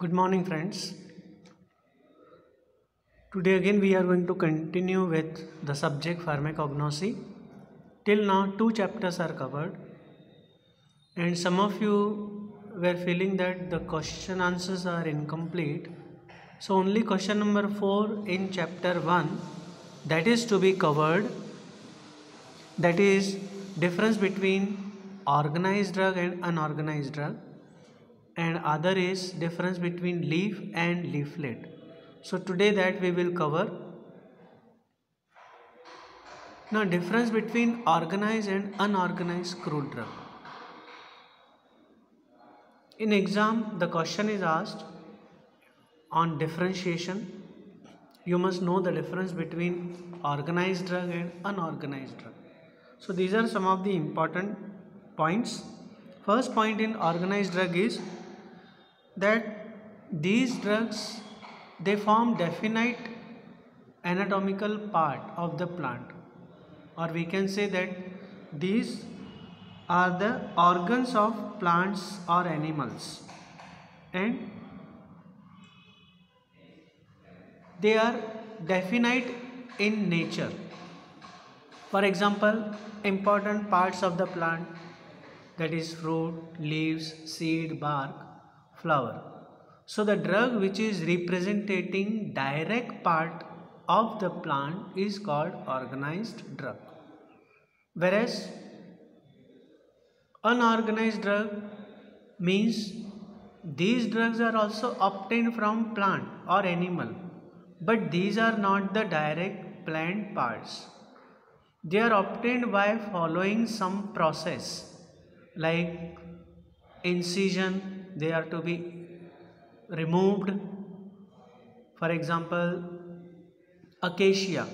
Good morning, friends. Today again we are going to continue with the subject pharmacognosy. Till now, two chapters are covered, and some of you were feeling that the question answers are incomplete. So only question number 4 in chapter 1 that is to be covered. That is difference between organized drug and unorganized drug, and other is difference between leaf and leaflet. So today that we will cover. Now difference between organized and unorganized crude drug. In exam the question is asked on differentiation. You must know the difference between organized drug and unorganized drug. So these are some of the important points. First point in organized drug is that these drugs, they form definite anatomical part of the plant, or we can say that these are the organs of plants or animals, and they are definite in nature. For example, important parts of the plant, that is fruit, leaves, seed, bark, flower. So the drug which is representing direct part of the plant is called organized drug. Whereas unorganized drug means these drugs are also obtained from plant or animal, but these are not the direct plant parts. They are obtained by following some process like incision. They are to be removed. For example, acacia,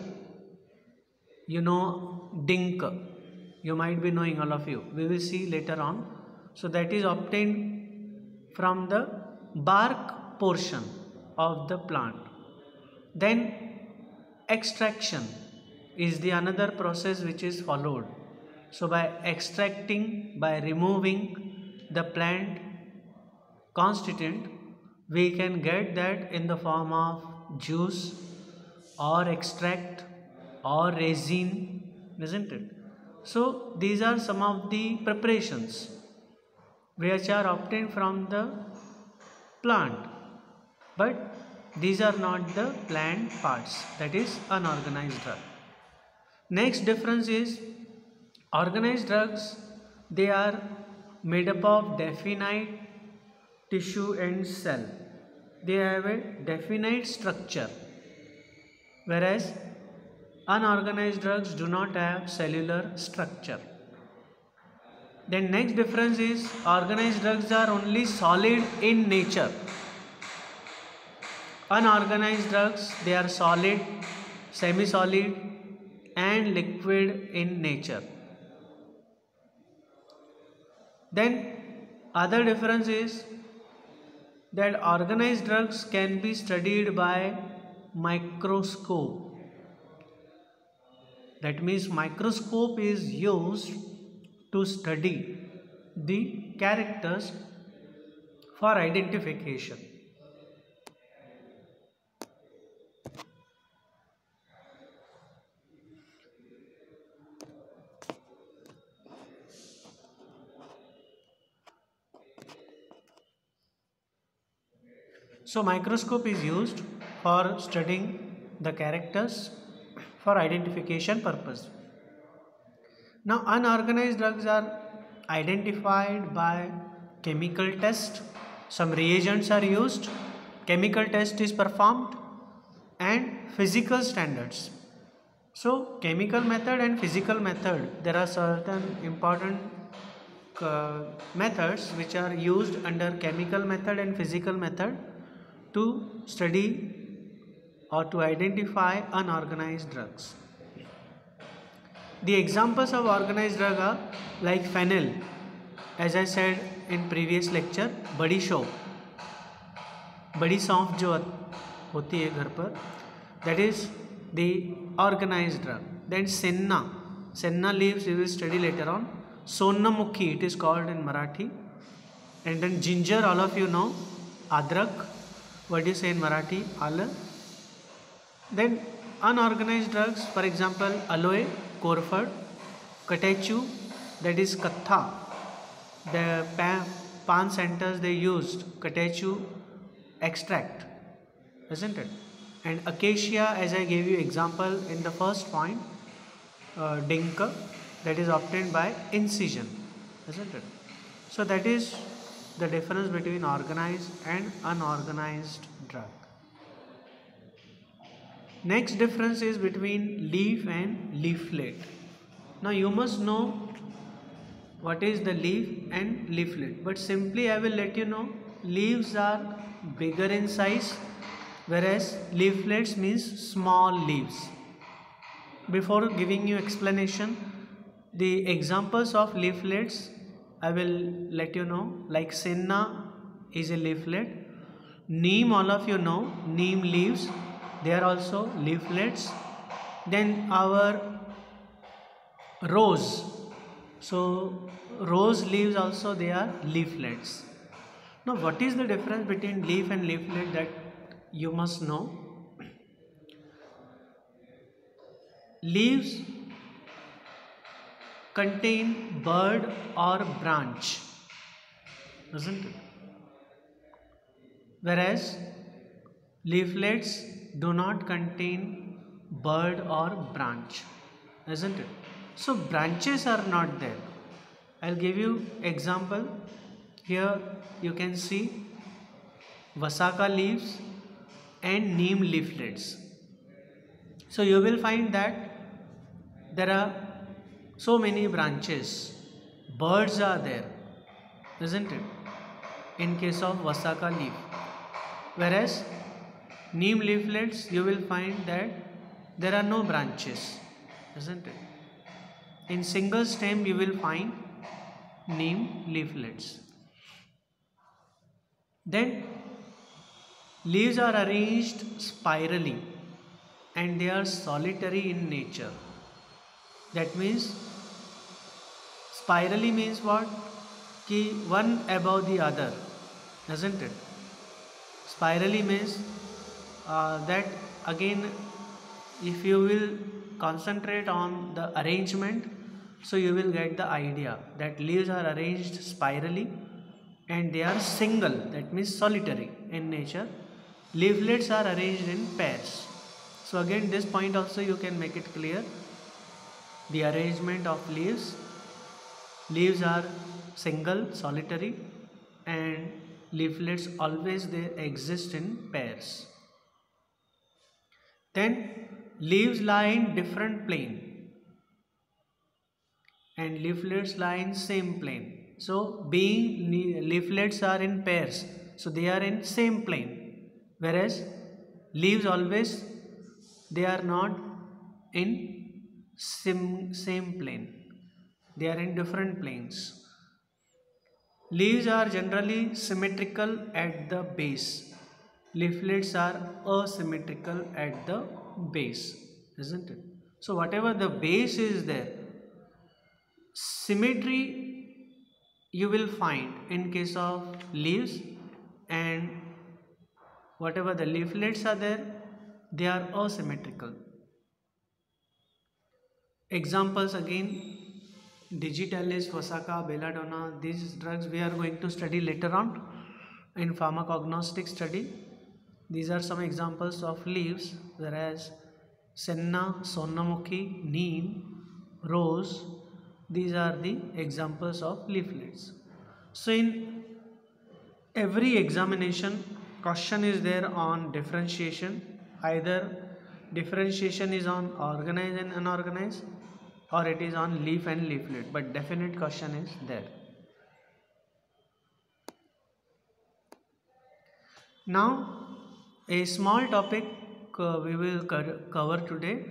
dink, you might be knowing, all of you, we will see later on. So that is obtained from the bark portion of the plant. Then extraction is the another process which is followed. So by extracting, by removing the plant constituent, we can get that in the form of juice or extract or resin, isn't it? So these are some of the preparations which are obtained from the plant, but these are not the plant parts, that is unorganized drug. Next difference is organized drugs, they are made up of definite tissue and cell. They have a definite structure, whereas unorganized drugs do not have cellular structure. Then next difference is organized drugs are only solid in nature. Unorganized drugs, they are solid, semi-solid and liquid in nature. Then other difference is that organized drugs can be studied by microscope. That means microscope is used to study the characters for identification. So microscope is used for studying the characters for identification purpose. Now unorganized drugs are identified by chemical test. Some reagents are used, chemical test is performed, and physical standards. So chemical method and physical method, there are certain important methods which are used under chemical method and physical method to study or to identify unorganized drugs. The examples of organized drug are like fennel, as I said in previous lecture, बड़ी सौंफ, बड़ी सौंफ जो होती है घर पर, that is the organized drug. Then senna leaves we will study later on. Sonnamukhi, it is called in Marathi. And then ginger, all of you know, adrak, What do you say in Marathi? Aलं. Then unorganized drugs, for example, aloe, corford, katechu, that is katha. The pan centers they used katechu extract, isn't it? And acacia, as I gave you example in the first point, dinka, that is obtained by incision, isn't it? So that is the difference between organized and unorganized drug. Next difference is between leaf and leaflet. Now you must know what is the leaf and leaflet, but simply I will let you know leaves are bigger in size, whereas leaflets means small leaves. Before giving you explanation, the examples of leaflets I will let you know, like senna is a leaflet. Neem, all of you know, neem leaves, they are also leaflets. Then our rose, so rose leaves also they are leaflets. Now what is the difference between leaf and leaflet that you must know? Leaves contain bud or branch, doesn't it? Whereas leaflets do not contain bud or branch, isn't it? So branches are not there. I'll give you example. Here you can see vasaka leaves and neem leaflets. So you will find that there are so many branches, birds are there, isn't it? In case of vasaka leaf. Whereas neem leaflets, you will find that there are no branches, isn't it? In single stem you will find neem leaflets. Then leaves are arranged spirally and they are solitary in nature. That means spirally means what? Ki one above the other, isn't it? Spirally means that again if you will concentrate on the arrangement, so you will get the idea that leaves are arranged spirally and they are single, that means solitary in nature. Leaflets are arranged in pairs. So again this point also you can make it clear. The arrangement of leaves are single, solitary, and leaflets always they exist in pairs. Then leaves lie in different plane and leaflets lie in same plane. So being leaflets are in pairs, so they are in same plane, whereas leaves always they are not in same plane, they are in different planes. Leaves are generally symmetrical at the base, leaflets are asymmetrical at the base, isn't it? So whatever the base is there, symmetry you will find in case of leaves, and whatever the leaflets are there, they are asymmetrical. Examples again, digitalis, vasaka, belladonna, these drugs we are going to study later on in pharmacognostic study. These are some examples of leaves, whereas senna, sonamukhi, neem, rose, these are the examples of leaflets. So in every examination question is there on differentiation, either differentiation is on organized and unorganized or it is on leaf and leaflet, but definite question is there. Now a small topic we will cover today,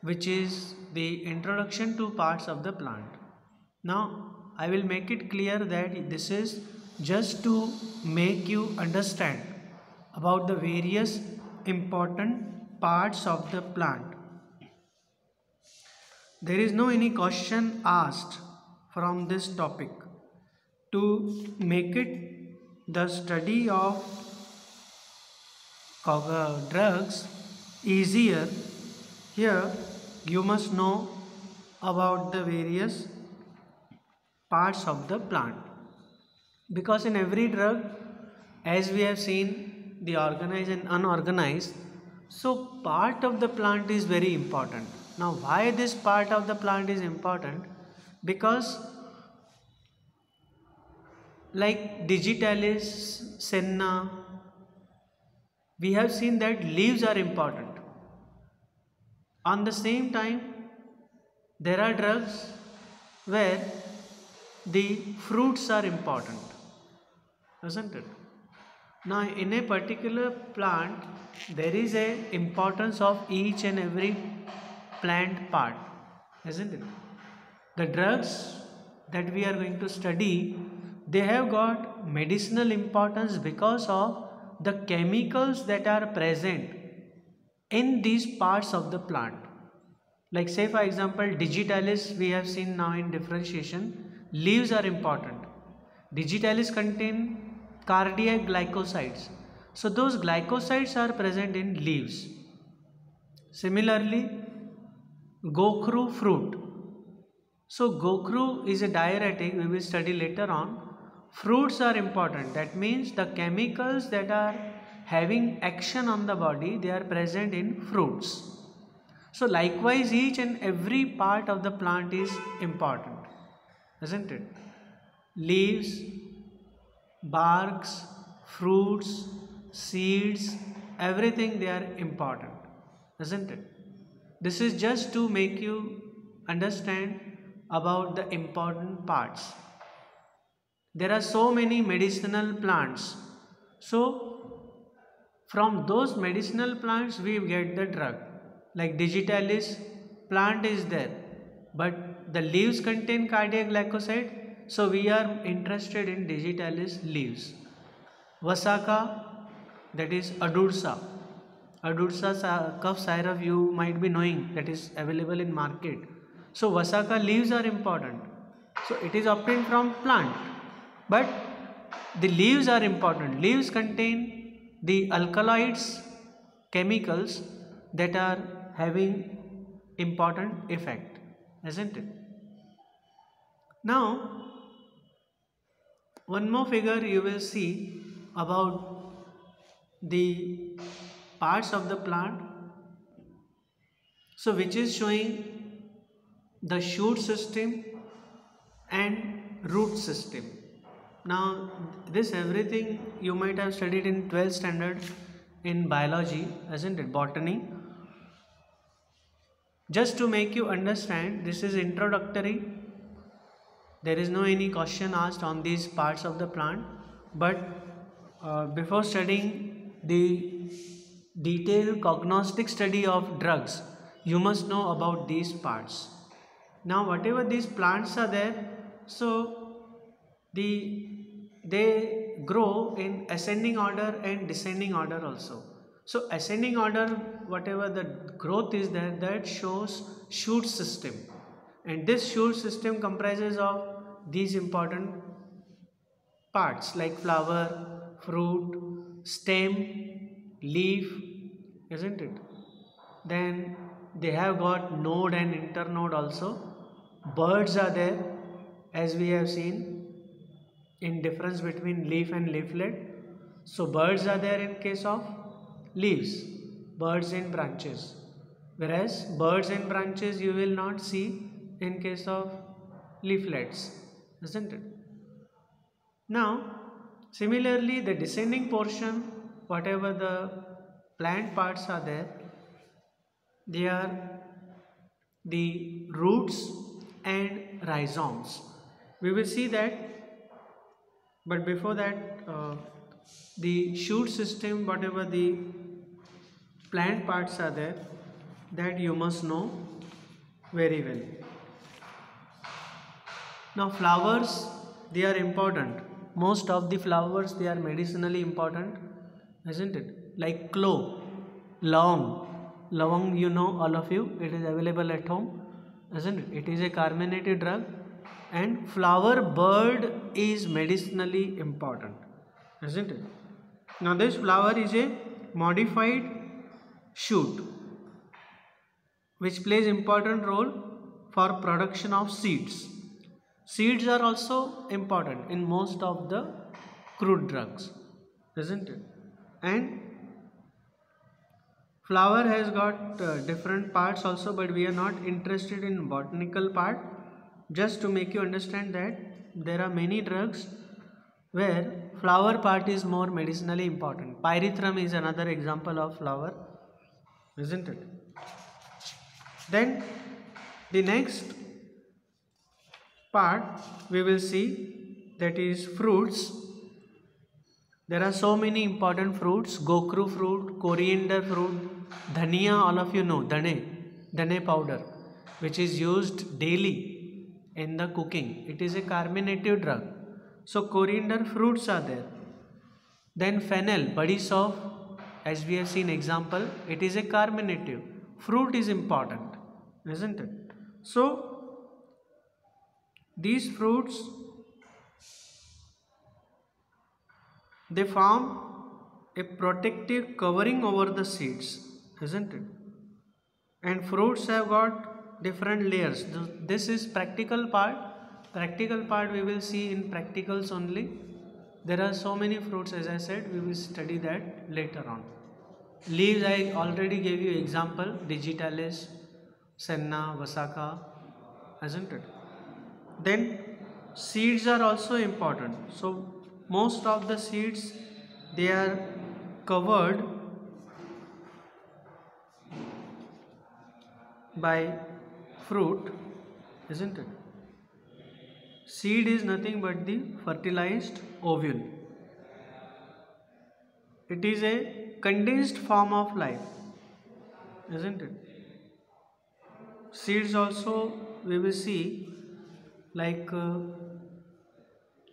which is the introduction to parts of the plant. Now I will make it clear that this is just to make you understand about the various important parts of the plant. There is no any question asked from this topic. To make it the study of drugs easier, here you must know about the various parts of the plant, because in every drug, as we have seen the organized and unorganized, so part of the plant is very important. Now why this part of the plant is important? Because like digitalis, senna, we have seen that leaves are important. On the same time, there are drugs where the fruits are important, isn't it? Now in a particular plant, there is a importance of each and every plant part, isn't it? The drugs that we are going to study, they have got medicinal importance because of the chemicals that are present in these parts of the plant. Like say for example, digitalis we have seen now in differentiation, leaves are important. Digitalis contain cardiac glycosides. So those glycosides are present in leaves. Similarly, gokru fruit. So gokru is a diuretic, we will study later on. Fruits are important. That means the chemicals that are having action on the body, they are present in fruits. So likewise, each and every part of the plant is important, isn't it? Leaves, barks, fruits, seeds, everything they are important, isn't it? This is just to make you understand about the important parts. There are so many medicinal plants. So from those medicinal plants we get the drug. Like digitalis, plant is there, but the leaves contain cardiac glycoside, so we are interested in digitalis leaves. Vasaka, that is Adursa. Adursa cough syrup you might be knowing, that is available in market. So Vasaka leaves are important. So it is obtained from plant, but the leaves are important. Leaves contain the alkaloids, chemicals that are having important effect, isn't it? Now one more figure you will see about the parts of the plant, so which is showing the shoot system and root system. Now this everything you might have studied in 12th standard in biology, isn't it, botany. Just to make you understand, this is introductory. There is no any question asked on these parts of the plant, but before studying the detailed cognostic study of drugs, you must know about these parts. Now whatever these plants are there, so they grow in ascending order and descending order also. So ascending order, whatever the growth is there, that shows shoot system, and this shoot system comprises of these important parts like flower, fruit, stem, leaf, isn't it? Then they have got node and internode also. Birds are there, as we have seen in difference between leaf and leaflet. So birds are there in case of leaves, birds in branches, whereas birds in branches you will not see in case of leaflets, isn't it? Now similarly, the descending portion, whatever the plant parts are there, they are the roots and rhizomes. We will see that, but before that, the shoot system, whatever the plant parts are there, that you must know very well. Now flowers, they are important. Most of the flowers, they are medicinally important, isn't it? Like clove, lavang, you know, all of you, it is available at home, isn't it? It is a carbonated drug, and flower bud is medicinally important, isn't it? Now this flower is a modified shoot, which plays important role for production of seeds. Seeds are also important in most of the crude drugs, isn't it? And flower has got different parts also, but we are not interested in botanical part. Just to make you understand that there are many drugs where flower part is more medicinally important. Pyrethrum is another example of flower, isn't it? Then the next part we will see, that is fruits. There are so many important fruits: gokru fruit, coriander fruit, dhania, all of you know, dhane powder, which is used daily in the cooking. It is a carminative drug. So coriander fruits are there. Then fennel, badi soft, as we have seen example, it is a carminative. Fruit is important, isn't it? So these fruits, they form a protective covering over the seeds, isn't it? And fruits have got different layers. This is practical part. Practical part we will see in practicals only. There are so many fruits, as I said, we will study that later on. Leaves, I already gave you example: digitalis, senna, vasaka, isn't it? Then seeds are also important. So most of the seeds, they are covered by fruit, isn't it? Seed is nothing but the fertilized ovule. It is a condensed form of life, isn't it? Seeds also we will see, like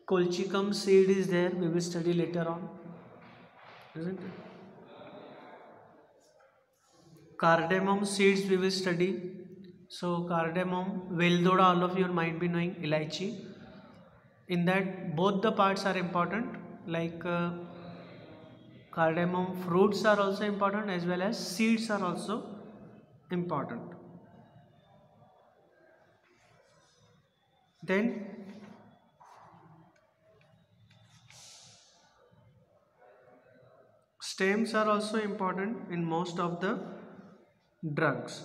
colchicum seed is there, we will study later on, isn't it? Cardamom seeds we will study. So cardamom, Veldora, all of you might be knowing, elaichi. In that both the parts are important, like cardamom fruits are also important as well as seeds are also important. Then stems are also important in most of the drugs.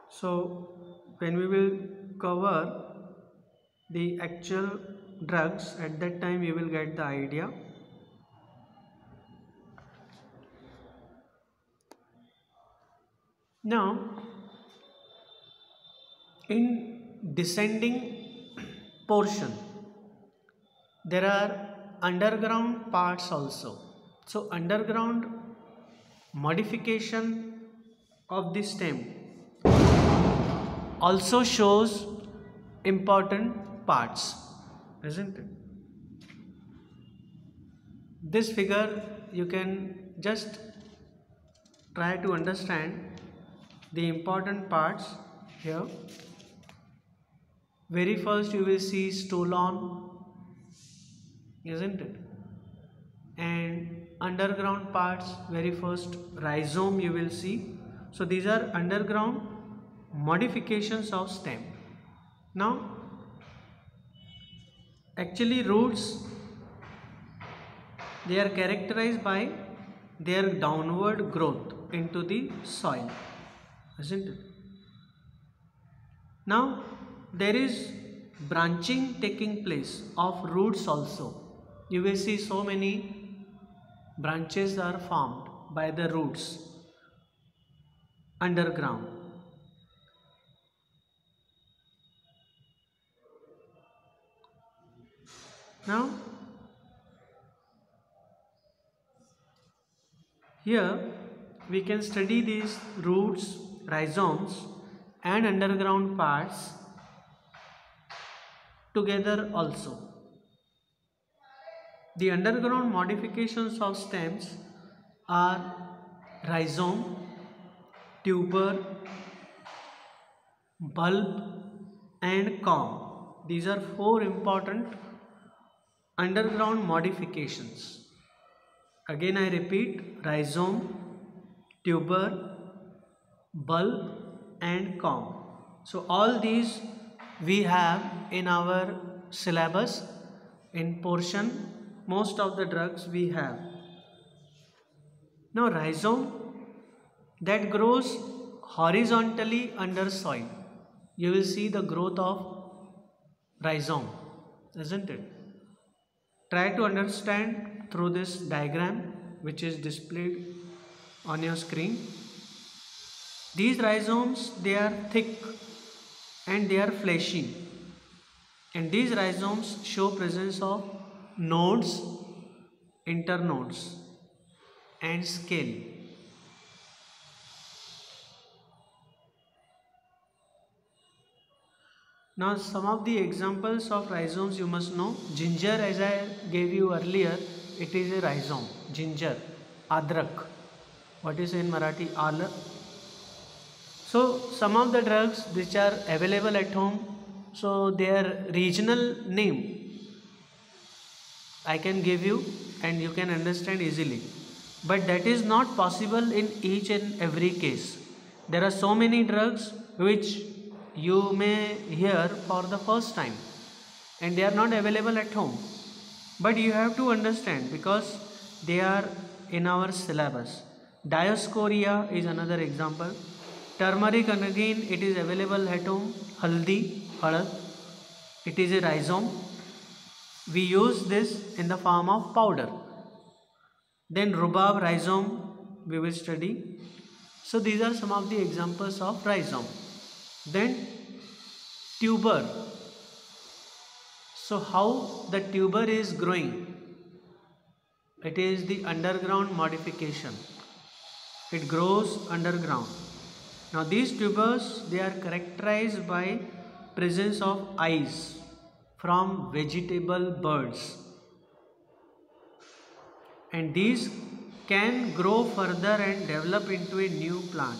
So when we will cover the actual drugs, at that time you will get the idea. Now in descending portion, there are underground parts also. So underground modification of the stem also shows important parts, isn't it? This figure you can just try to understand the important parts here. Very first you will see stolon, isn't it? And underground parts, very first rhizome you will see. So these are underground modifications of stem. Now actually roots, they are characterized by their downward growth into the soil, isn't it? Now there is branching taking place of roots also. You will see so many branches are formed by the roots underground. Now here we can study these roots, rhizomes and underground parts together also. The underground modifications of stems are rhizome, tuber, bulb and corm. These are four important underground modifications. Again I repeat, rhizome, tuber, bulb and corm. So all these we have in our syllabus. In portion, most of the drugs we have. Now rhizome, that grows horizontally under soil. You will see the growth of rhizome, isn't it? Try to understand through this diagram which is displayed on your screen. These rhizomes, they are thick and they are fleshy, and these rhizomes show presence of nodes, internodes and scale. Now some of the examples of rhizomes you must know. Ginger, as I gave you earlier, it is a rhizome. Ginger, adrak, what is in Marathi, ala. So some of the drugs which are available at home, so their regional name I can give you and you can understand easily, but that is not possible in each and every case. There are so many drugs which you may hear for the first time and they are not available at home, but you have to understand because they are in our syllabus. Dioscorea is another example. Turmeric, and again it is available at home. Haldi, halad, it is a rhizome. We use this in the form of powder. Then rhubarb, rhizome, we will study. So these are some of the examples of rhizome. Then tuber. So how the tuber is growing? It is the underground modification. It grows underground. Now these tubers, they are characterized by presence of eyes from vegetable birds, and these can grow further and develop into a new plant.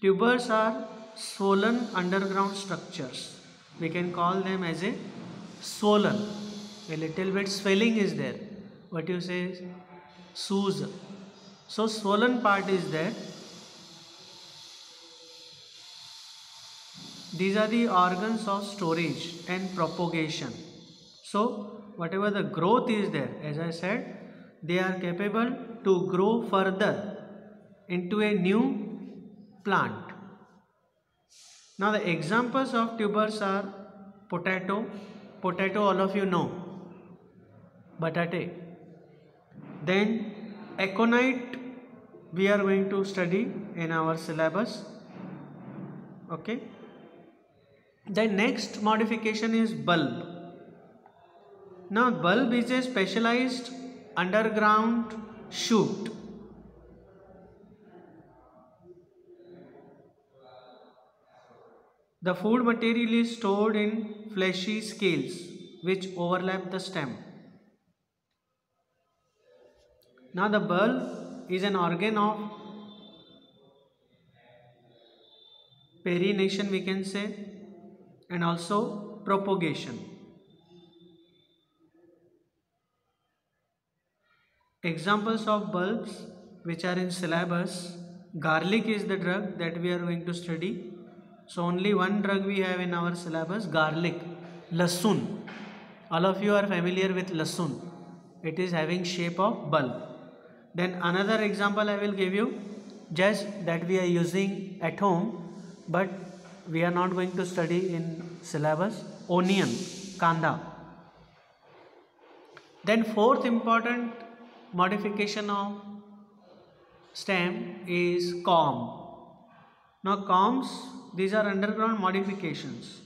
Tubers are swollen underground structures. We can call them as a swollen. A little bit swelling is there. What you say is soothe. So swollen part is there. These are the organs of storage and propagation. So whatever the growth is there, as I said, they are capable to grow further into a new plant. Now the examples of tubers are potato. Potato, all of you know. Batate. Then aconite we are going to study in our syllabus. Okay. The next modification is bulb. Now bulb is a specialized underground shoot. The food material is stored in fleshy scales which overlap the stem. Now the bulb is an organ of perennation, we can say, and also propagation. Examples of bulbs which are in syllabus: garlic is the drug that we are going to study. So only one drug we have in our syllabus, garlic. Lasun, all of you are familiar with lasun. It is having shape of bulb. Then another example I will give you, just that we are using at home, but we are not going to study in syllabus. Onion, kanda. Then fourth important modification of stem is corm. Now corms, these are underground modifications.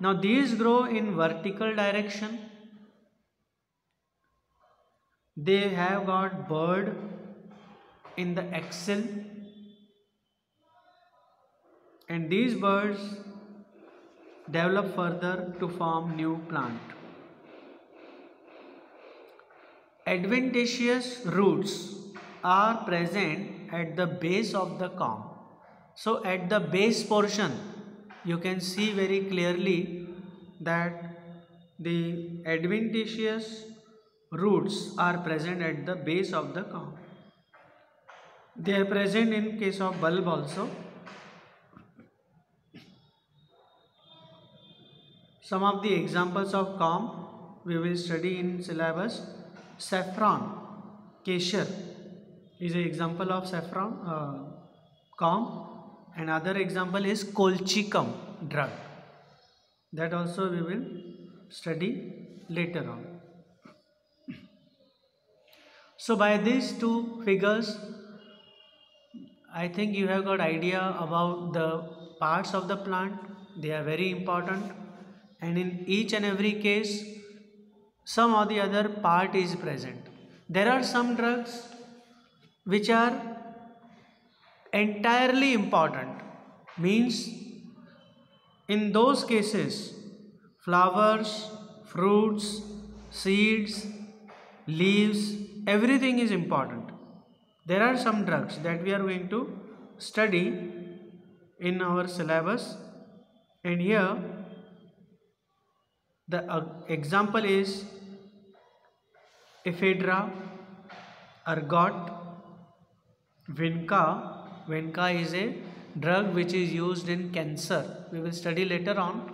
Now these grow in vertical direction. They have got bud in the axil, and these buds develop further to form new plant. Adventitious roots are present at the base of the corm. So at the base portion you can see very clearly that the adventitious roots are present at the base of the calm. They are present in case of bulb also. Some of the examples of calm we will study in syllabus. Saffron, Kesher is an example of saffron calm. Another example is colchicum drug. That also we will study later on. So by these two figures, I think you have got idea about the parts of the plant. They are very important, and in each and every case, some or the other part is present. There are some drugs which are entirely important, means in those cases flowers, fruits, seeds, leaves, everything is important. There are some drugs that we are going to study in our syllabus, and here the example is ephedra, ergot, vinca. Vinca is a drug which is used in cancer. We will study later on.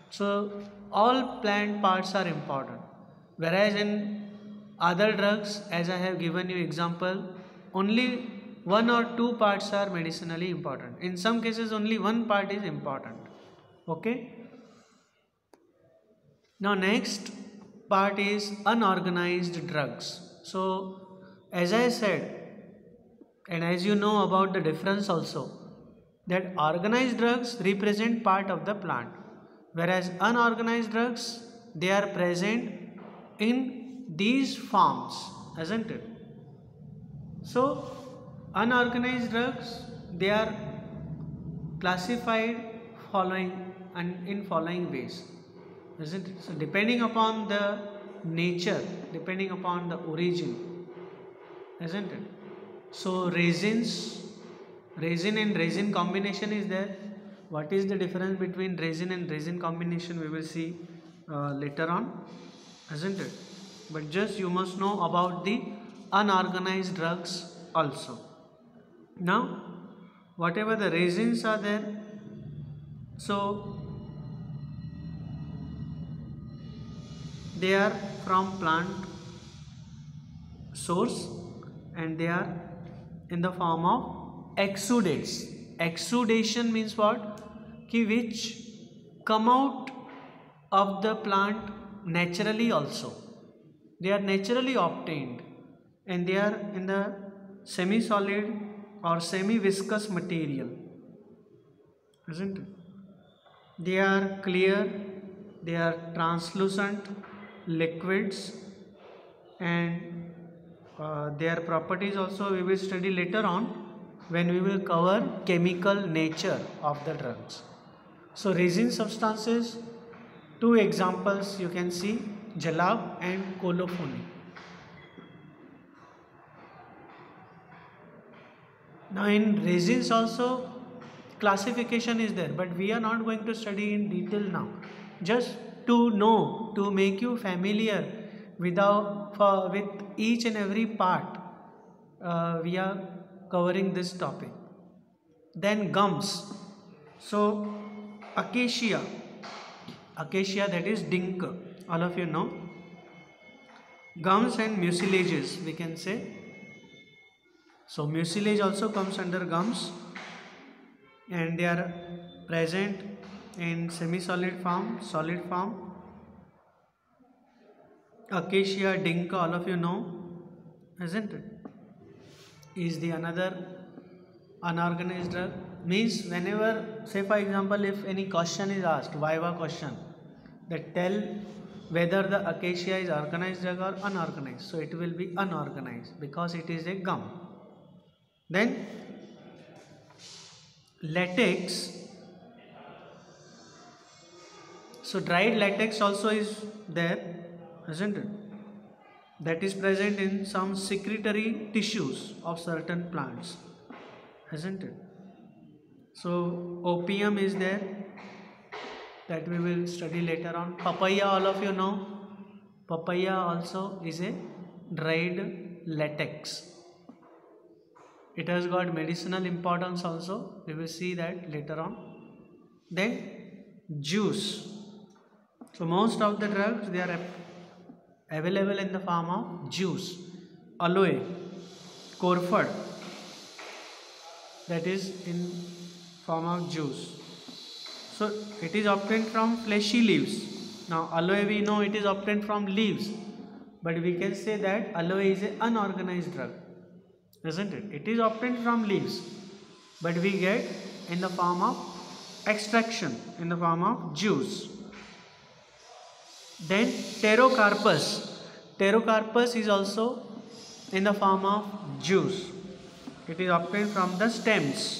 So all plant parts are important. Whereas in other drugs, as I have given you example, only one or two parts are medicinally important. In some cases, only one part is important. Okay. Now next part is unorganized drugs. So as I said, and as you know about the difference also, that organized drugs represent part of the plant, whereas unorganized drugs, they are present in these forms, isn't it? So unorganized drugs, they are classified following and in following ways, isn't it? So depending upon the nature, depending upon the origin, isn't it? So resin and resin combination is there. What is the difference between resin and resin combination, we will see later on, isn't it? But just you must know about the unorganized drugs also. Now whatever the resins are there, so they are from plant source, and they are in the form of exudates. Exudation means what? Ki which come out of the plant naturally also. They are naturally obtained, and they are in the semi-solid or semi-viscous material, isn't it? They are clear, they are translucent liquids, and their properties also we will study later on when we will cover chemical nature of the drugs. So resin substances, two examples you can see, jalab and colophony. Now in resins also classification is there, but we are not going to study in detail now. Just to know, to make you familiar with each and every part, we are covering this topic. Then gums. So acacia that is dink, all of you know. Gums and mucilages we can say. So mucilage also comes under gums, and they are present in semi-solid form, solid form. Acacia, dinka, all of you know, isn't it? Is the another unorganized drug. Means whenever, say for example, if any question is asked, viva question, that tell whether the acacia is organized drug or unorganized. So it will be unorganized because it is a gum. Then latex. So dried latex also is there, isn't it? That is present in some secretory tissues of certain plants, isn't it? So opium is there, that we will study later on. Papaya, all of you know. Papaya also is a dried latex. It has got medicinal importance also. We will see that later on. Then juice. So most of the drugs, they are available in the form of juice. Aloe, Corford, that is in form of juice. So it is obtained from fleshy leaves. Now aloe, we know it is obtained from leaves, but we can say that aloe is an unorganized drug, isn't it? It is obtained from leaves, but we get in the form of extraction, in the form of juice. Then pterocarpus. Pterocarpus is also in the form of juice. It is obtained from the stems.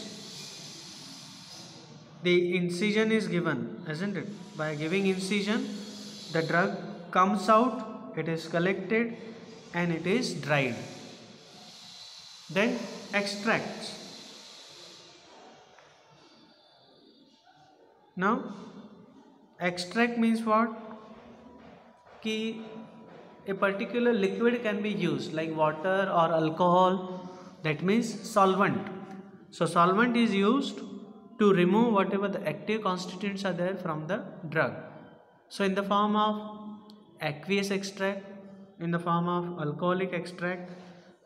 The incision is given, isn't it? By giving incision, the drug comes out, it is collected and it is dried. Then extracts. Now extract means what? Ki a particular liquid can be used like water or alcohol, that means solvent. So solvent is used to remove whatever the active constituents are there from the drug. So in the form of aqueous extract, in the form of alcoholic extract,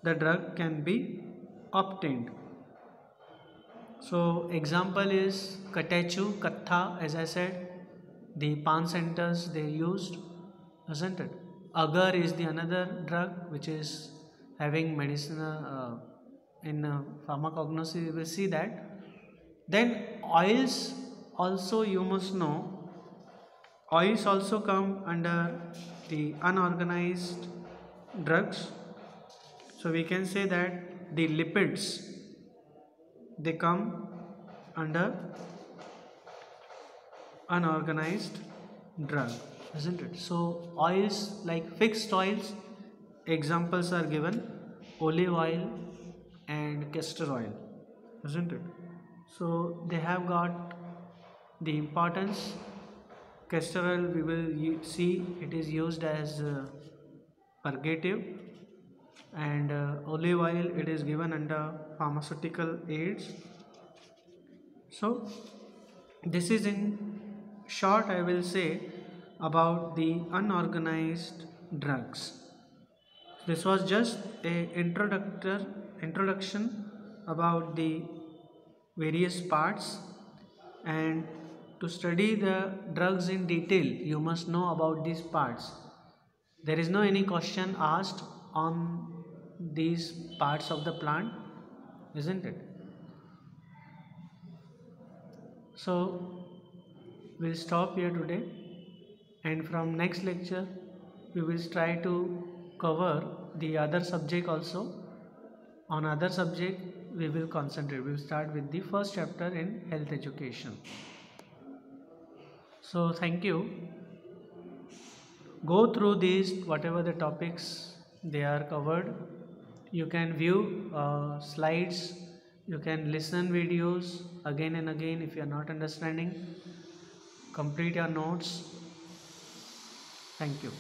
the drug can be obtained. So example is Katechu, Katha, as I said, the pan centers they used, isn't it? Agar is the another drug which is having medicinal in pharmacognosy, we will see that. Then oils also, you must know, oils also come under the unorganized drugs. So we can say that the lipids, they come under unorganized drug, isn't it? So oils like fixed oils, examples are given, olive oil and castor oil, isn't it? So they have got the importance. Castor oil, we will see it is used as purgative, and olive oil, it is given under pharmaceutical aids. So this is in short, I will say, about the unorganized drugs. This was just a introduction about the various parts, and to study the drugs in detail, you must know about these parts. There is no any question asked on these parts of the plant, isn't it? So we'll stop here today, and from next lecture we will try to cover the other subject also. On other subject we will concentrate. We will start with the first chapter in health education. So thank you. Go through these, whatever the topics they are covered. You can view slides, you can listen videos again and again. If you are not understanding, complete your notes. Thank you.